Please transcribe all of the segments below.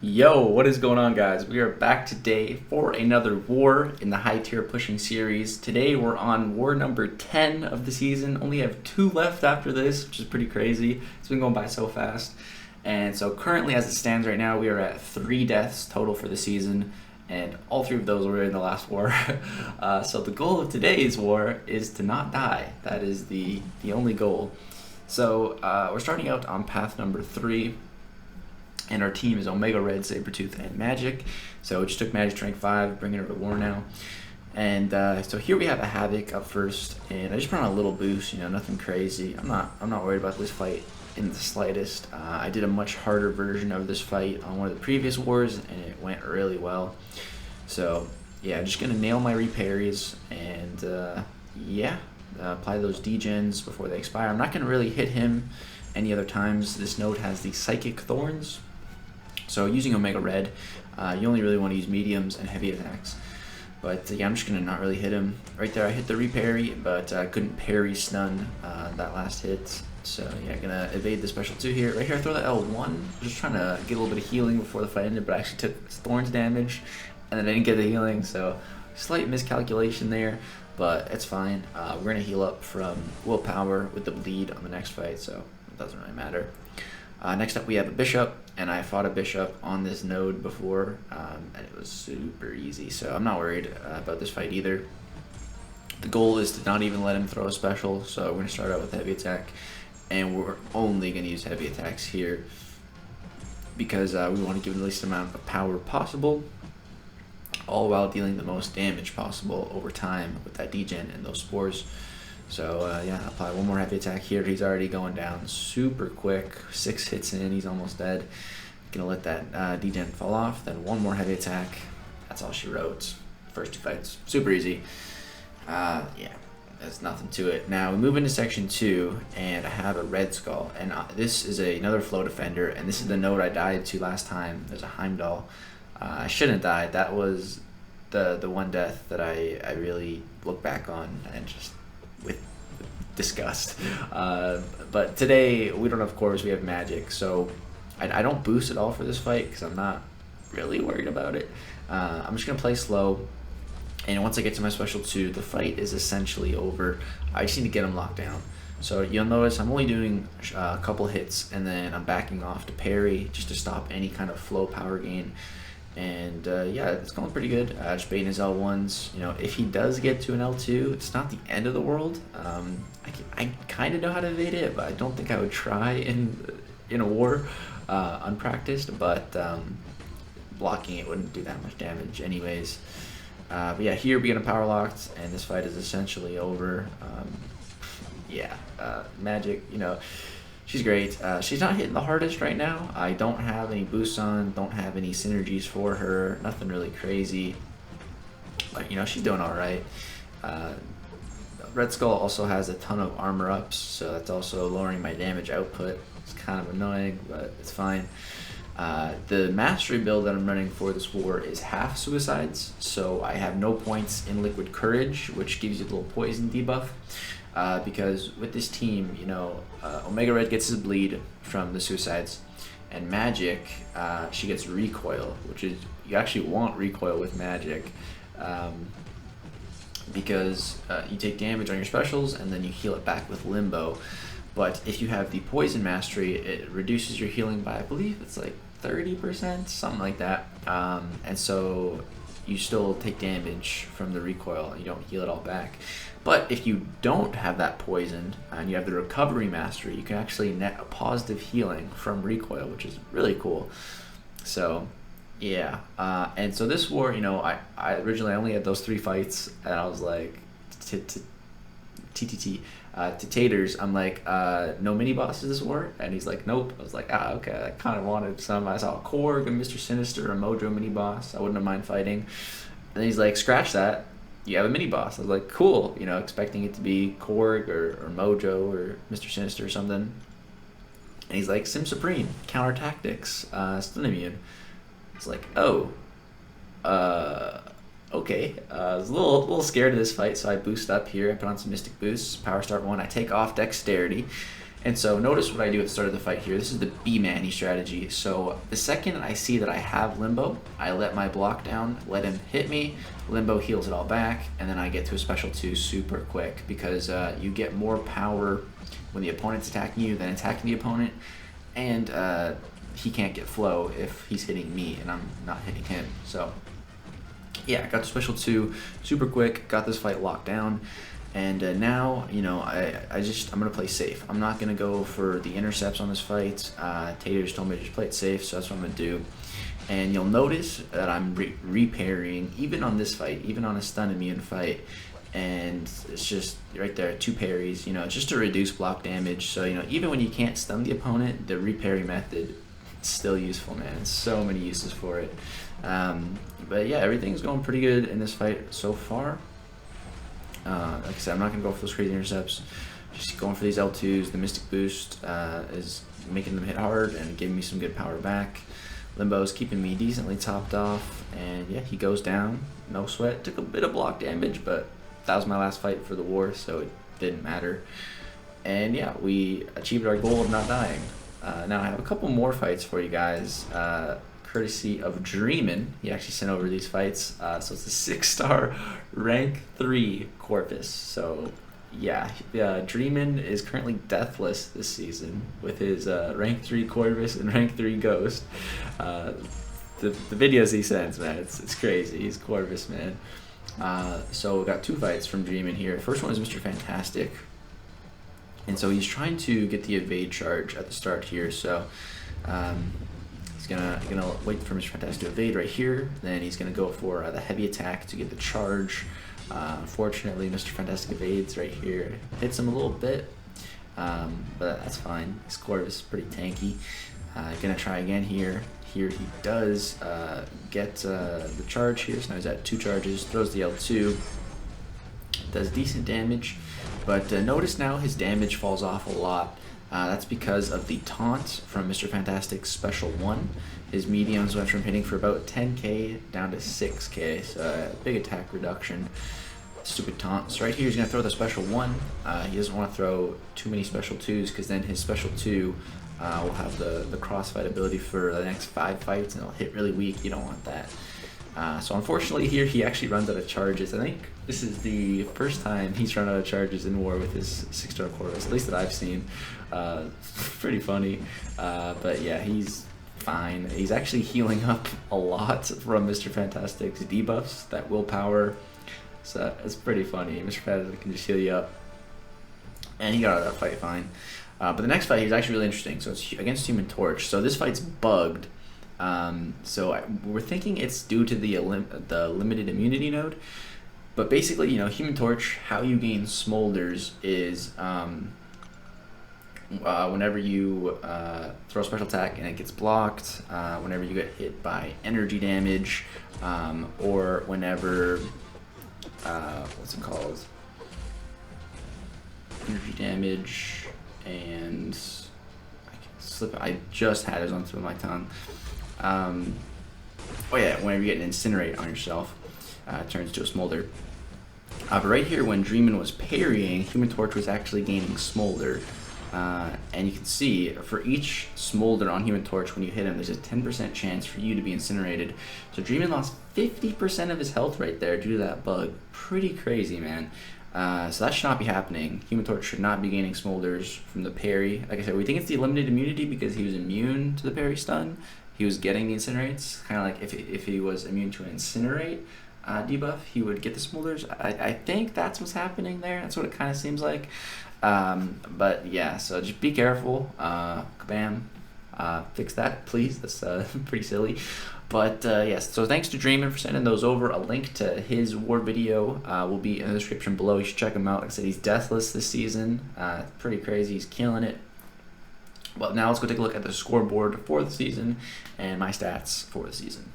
Yo, what is going on, guys? We are back today for another war in the high tier pushing series. Today we're on war number 10 of the season. Only have 2 left after this, which is pretty crazy. It's been going by so fast. And so currently, as it stands right now, we are at 3 deaths total for the season, and all 3 of those were in the last war. So the goal of today's war is to not die. That is the only goal. So we're starting out on path number 3. And our team is Omega Red, Sabretooth, and Magik. So we just took Magik to rank 5, bringing her to war now. And so here we have a Havoc up first, and I just brought on a little boost, nothing crazy. I'm not worried about this fight in the slightest. I did a much harder version of this fight on one of the previous wars, and it went really well. So yeah, I'm just gonna nail my reparries, and apply those degens before they expire. I'm not gonna really hit him any other times. This node has the Psychic Thorns. So using Omega Red, you only really want to use mediums and heavy attacks. But yeah, I'm just going to not really hit him. Right there I hit the reparry, but I couldn't parry stun that last hit. So yeah, going to evade the special 2 here. Right here I throw the L1, just trying to get a little bit of healing before the fight ended, but I actually took Thorns damage, and then I didn't get the healing, so slight miscalculation there, but it's fine. We're going to heal up from Willpower with the bleed on the next fight, so it doesn't really matter. Next up we have a Bishop, and I fought a Bishop on this node before, and it was super easy, so I'm not worried about this fight either. The goal is to not even let him throw a special, so we're going to start out with heavy attack, and we're only going to use heavy attacks here because we want to give him the least amount of power possible, all while dealing the most damage possible over time with that degen and those spores. So yeah, apply one more heavy attack here. He's already going down super quick. 6 hits in, he's almost dead. Gonna let that degen fall off. Then one more heavy attack. That's all she wrote. First 2 fights, super easy. Yeah, there's nothing to it. Now we move into section 2, and I have a Red Skull, and this is another flow defender, and this is the node I died to last time. There's a Heimdall. I shouldn't have died. That was the one death that I really look back on and just with disgust. But today we don't have cores, we have Magik, so I don't boost at all for this fight because I'm not really worried about it. I'm just gonna play slow, and once I get to my special 2, the fight is essentially over. I just need to get him locked down. So you'll notice I'm only doing a couple hits, and then I'm backing off to parry just to stop any kind of flow power gain. And yeah, it's going pretty good. Just baiting his L1s. If he does get to an L2, it's not the end of the world. I kind of know how to evade it, but I don't think I would try in a war unpracticed. But blocking it wouldn't do that much damage anyways. But yeah, here we get him power locked, and this fight is essentially over. Yeah, Magik, she's great. She's not hitting the hardest right now. I don't have any boosts on, don't have any synergies for her, nothing really crazy. But, she's doing all right. Red Skull also has a ton of armor ups, so that's also lowering my damage output. It's kind of annoying, but it's fine. The mastery build that I'm running for this war is half suicides, so I have no points in Liquid Courage, which gives you a little poison debuff. Because with this team, Omega Red gets his bleed from the suicides, and Magik, she gets recoil, which is, you actually want recoil with Magik, because you take damage on your specials and then you heal it back with Limbo. But if you have the poison mastery, it reduces your healing by, I believe it's like 30%, something like that, and so you still take damage from the recoil, you don't heal it all back. But if you don't have that poison and you have the recovery mastery, you can actually net a positive healing from recoil, which is really cool. So yeah, and so this war, I originally only had those 3 fights, and I was like, TTT, to Taters, I'm like, no mini bosses this war, and he's like, nope. I was like, okay, I kind of wanted some. I saw a Korg, a Mr. Sinister, a Mojo mini boss. I wouldn't have mind fighting. And he's like, scratch that, you have a mini boss. I was like, cool, expecting it to be Korg or Mojo or Mr. Sinister or something. And he's like, Sim Supreme, counter tactics, stun immune. It's like, oh, okay. I was a little scared of this fight, so I boost up here. I put on some Mystic Boosts, Power Start 1. I take off Dexterity, And so notice what I do at the start of the fight here. This is the B-Manny strategy. So the second I see that I have Limbo, I let my block down, let him hit me, Limbo heals it all back, and then I get to a special 2 super quick because you get more power when the opponent's attacking you than attacking the opponent, and he can't get flow if he's hitting me and I'm not hitting him. So yeah, got to special 2 super quick, got this fight locked down. And now, you know, I'm going to play safe. I'm not going to go for the intercepts on this fight. Taters told me to just play it safe, so that's what I'm going to do. And you'll notice that I'm reparrying, even on this fight, even on a stun immune fight. And it's just right there, 2 parries, you know, just to reduce block damage. So, you know, even when you can't stun the opponent, the reparry method is still useful, man. There's so many uses for it. But yeah, everything's going pretty good in this fight so far. Like I said, I'm not going to go for those crazy intercepts. Just going for these L2s. The Mystic Boost is making them hit hard and giving me some good power back. Limbo is keeping me decently topped off. And yeah, he goes down. No sweat. Took a bit of block damage, but that was my last fight for the war, so it didn't matter. And yeah, we achieved our goal of not dying. Now I have a couple more fights for you guys. Courtesy of Dreamin'. He actually sent over these fights. So it's a 6-star rank 3 Corvus. So yeah, Dreamin' is currently deathless this season with his rank 3 Corvus and rank 3 Ghost. The videos he sends, man, it's crazy. He's Corvus, man. So we got 2 fights from Dreamin' here. First one is Mr. Fantastic. And so he's trying to get the evade charge at the start here. So he's gonna wait for Mr. Fantastic to evade right here. Then he's gonna go for the heavy attack to get the charge. Unfortunately, Mr. Fantastic evades right here. Hits him a little bit, but that's fine. His Corvus is pretty tanky. Gonna try again here. Here he does get the charge here. So now he's at 2 charges. Throws the L2. Does decent damage, but notice now his damage falls off a lot. That's because of the taunt from Mr. Fantastic's special 1. His mediums went from hitting for about 10k down to 6k, so big attack reduction. Stupid taunts. Right here he's going to throw the special 1. He doesn't want to throw too many special 2s because then his special 2 will have the crossfight ability for the next 5 fights and it'll hit really weak. You don't want that. So unfortunately here he actually runs out of charges. I think this is the first time he's run out of charges in war with his 6-star Corvus, at least that I've seen. Pretty funny, but yeah, he's fine. He's actually healing up a lot from Mr. Fantastic's debuffs, that willpower, so it's pretty funny. Mr. Fantastic can just heal you up, and he got out of that fight fine. But the next fight is actually really interesting. So it's against Human Torch. So this fight's bugged. We're thinking it's due to the limited immunity node, but basically, you know, Human Torch, how you gain smolders is whenever you throw a special attack and it gets blocked, whenever you get hit by energy damage, or whenever what's it called? Energy damage and I just had it on the tip of my tongue. Oh yeah, whenever you get an incinerate on yourself, it turns to a smolder. But right here, when Dreamin' was parrying, Human Torch was actually gaining smolder. And you can see, for each smolder on Human Torch, when you hit him, there's a 10% chance for you to be incinerated. So Dreamin' lost 50% of his health right there due to that bug. Pretty crazy, man. So that should not be happening. Human Torch should not be gaining smolders from the parry. Like I said, we think it's the limited immunity because he was immune to the parry stun. He was getting the incinerates, kind of like if he was immune to an incinerate debuff, he would get the smolders. I think that's what's happening there. That's what it kind of seems like. But yeah, so just be careful. Kabam. Fix that, please. That's pretty silly. But yes, so thanks to Dreamin' for sending those over. A link to his war video will be in the description below. You should check him out. Like I said, he's deathless this season. Pretty crazy. He's killing it. Well, now let's go take a look at the scoreboard for the season and my stats for the season.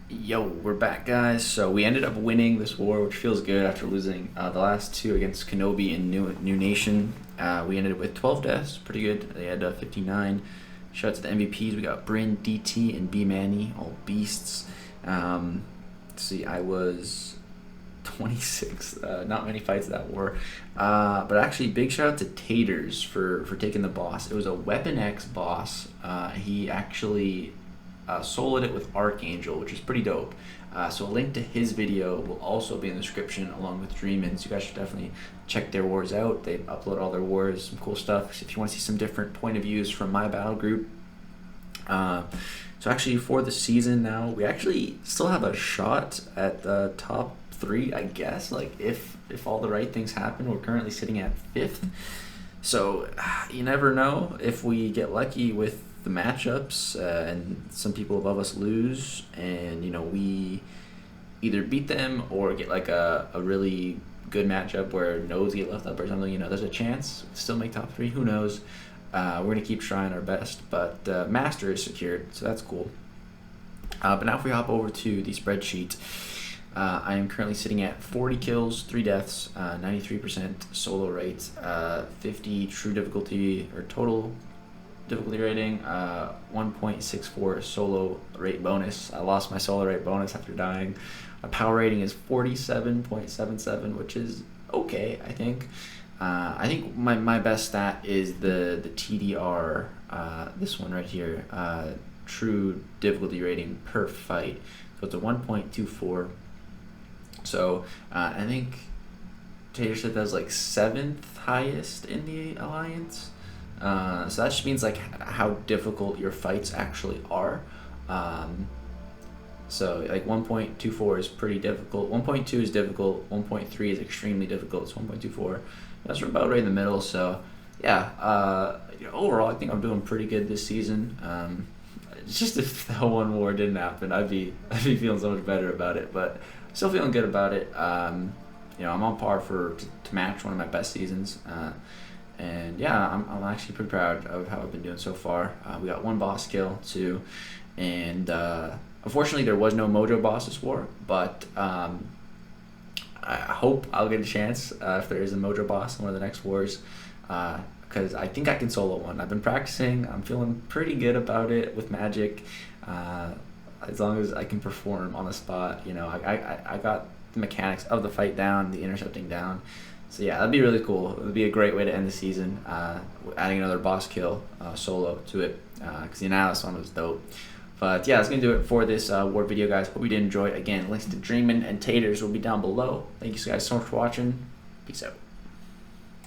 Yo, we're back, guys. So we ended up winning this war, which feels good after losing the last 2 against Kenobi and New Nation. We ended up with 12 deaths. Pretty good. They had 59. Shout out to the MVPs. We got Bryn, DT, and B-Manny, all beasts. Let's see, I was 26. Not many fights that war. But actually, big shout out to Taters for taking the boss. It was a Weapon X boss. He actually soloed it with Archangel, which is pretty dope. So a link to his video will also be in the description along with Dreamin'. So you guys should definitely check their wars out. They upload all their wars, some cool stuff. If you want to see some different point of views from my battle group. So actually for the season now, we actually still have a shot at the top 3, I guess. Like if all the right things happen, we're currently sitting at 5th. So you never know if we get lucky with the matchups and some people above us lose, and we either beat them or get like a really good matchup where nodes get left up or something. There's a chance we still make top 3. Who knows? We're gonna keep trying our best, but master is secured, so that's cool. But now if we hop over to the spreadsheet, I am currently sitting at 40 kills, 3 deaths, 93% solo rate, 50 true difficulty or total difficulty rating, 1.64 solo rate bonus. I lost my solo rate bonus after dying. My power rating is 47.77, which is okay, I think. I think my best stat is the TDR, this one right here, true difficulty rating per fight. So it's a 1.24. So I think Tater said that's like 7th highest in the alliance. So that just means like how difficult your fights actually are. So like 1.24 is pretty difficult. 1.2 is difficult. 1.3 is extremely difficult. So 1.24, that's about right in the middle. So yeah, overall I think I'm doing pretty good this season. It's just if that one war didn't happen, I'd be feeling so much better about it. But still feeling good about it. I'm on par to match one of my best seasons. And yeah, I'm actually pretty proud of how I've been doing so far. We got 1 boss kill too, and unfortunately there was no Mojo boss this war, but I hope I'll get a chance if there is a Mojo boss in one of the next wars, because I think I can solo one. I've been practicing. I'm feeling pretty good about it with Magik. As long as I can perform on the spot, I got the mechanics of the fight down, the intercepting down. So yeah, that'd be really cool. It would be a great way to end the season, adding another boss kill solo to it, because the Annihilus one was dope. But yeah, that's going to do it for this war video, guys. Hope you did enjoy. Again, links to Dreamin' and Taters will be down below. Thank you guys so much for watching. Peace out.